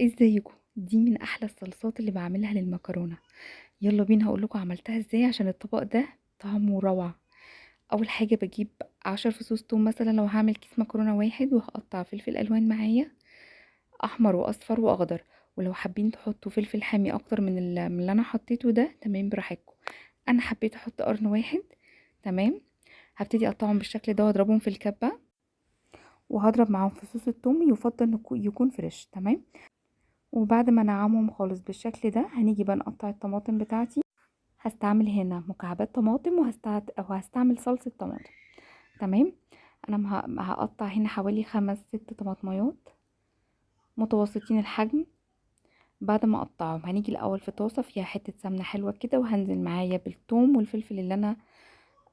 ازيكم؟ دي من احلى الصلصات اللي بعملها للمكرونه. يلا بينا هقول لكم عملتها ازاي عشان الطبق ده طعمه روعه. اول حاجه بجيب 10 فصوص توم، مثلا لو هعمل كيس مكرونه واحد، وهقطع فلفل الوان معايا، احمر واصفر واخضر. ولو حابين تحطوا فلفل حامي اكتر من اللي انا حطيته ده، تمام براحتكم. انا حبيت احط قرن واحد. تمام. هبتدي اقطعهم بالشكل ده واضربهم في الكبه، وهضرب معاهم فصوص التوم، يفضل يكون فريش. تمام. وبعد ما انعمهم خالص بالشكل ده، هنيجي بقى نقطع الطماطم بتاعتي. هستعمل هنا مكعبات طماطم، وهستعمل صلصة طماطم. تمام. انا هقطع هنا حوالي 5 6 طماطميات متوسطين الحجم. بعد ما اقطعهم، هنيجي الاول في طاسة فيها حتة سمنة حلوة كده، وهنزل معايا بالثوم والفلفل اللي انا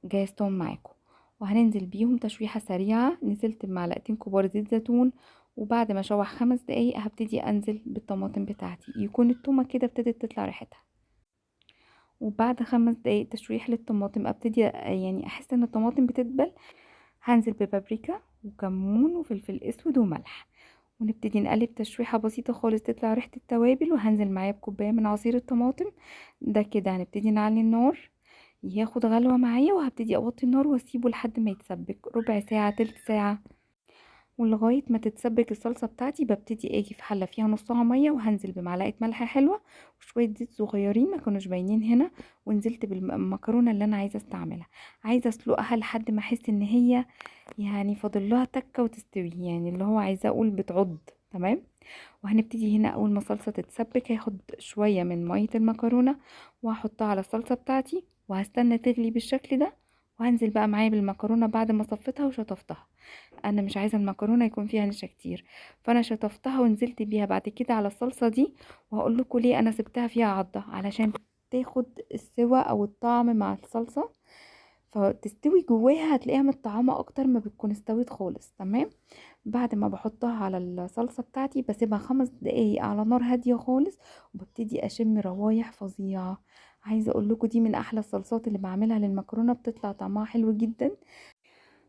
جهزتهم معاكم، وهننزل بيهم تشويحة سريعة. نزلت بمعلقتين كبار زيت زيتون، وبعد ما اشوح 5 دقايق هبتدي انزل بالطماطم بتاعتي، يكون التومة كده ابتدت تطلع ريحتها. وبعد 5 دقايق تشويح للطماطم، ابتدي يعني احس ان الطماطم بتدبل. هنزل ببابريكا وكمون وفلفل اسود وملح، ونبتدي نقلب تشويحة بسيطة خالص تطلع ريحة التوابل، وهنزل معايا بكوباية من عصير الطماطم. ده كده هنبتدي نعلي النار، ياخد غلوة معايا، وهبتدي اوطي النار واسيبه لحد ما يتسبك ربع ساعة تلت ساعة. ولغاية ما تتسبك الصلصة بتاعتي، ببتدي اجي في حلة فيها نصها مية، وهنزل بمعلقة ملح حلوة وشوية زيت صغيرين ما كانوش باينين هنا. ونزلت بالمكرونة اللي انا عايزة استعملها. عايزة اسلقها لحد ما احس ان هي يعني فاضل لها تكة وتستوي، يعني اللي هو عايزة اقول بتعض. تمام. وهنبتدي هنا اول ما الصلصة تتسبك، هاخد شوية من مية المكرونة وهحطها على الصلصة بتاعتي، وهستنى تغلي بالشكل ده. وهنزل بقى معايا بالمكرونة بعد ما صفيتها وشطفتها. انا مش عايزة المكرونة يكون فيها نشا كتير، فانا شطفتها ونزلت بيها بعد كده على الصلصة دي. وهقول لكم ليه انا سبتها فيها عضة، علشان تاخد السوا او الطعم مع الصلصة، فتستوي جواها، هتلاقيها متطعمة اكتر ما بتكون استوت خالص. تمام. بعد ما بحطها على الصلصة بتاعتي، بسيبها 5 دقايق على نار هادية خالص، وببتدي اشم روايح فظيعة. عايزة اقول لكم دي من احلى الصلصات اللي بعملها للمكرونة، بتطلع طعمها حلو جدا.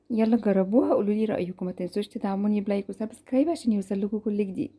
يلا جربوها، قولوا لي رأيكم. ما تنسوش تدعموني بلايك وسبسكرايب عشان يوصل لكم كل جديد.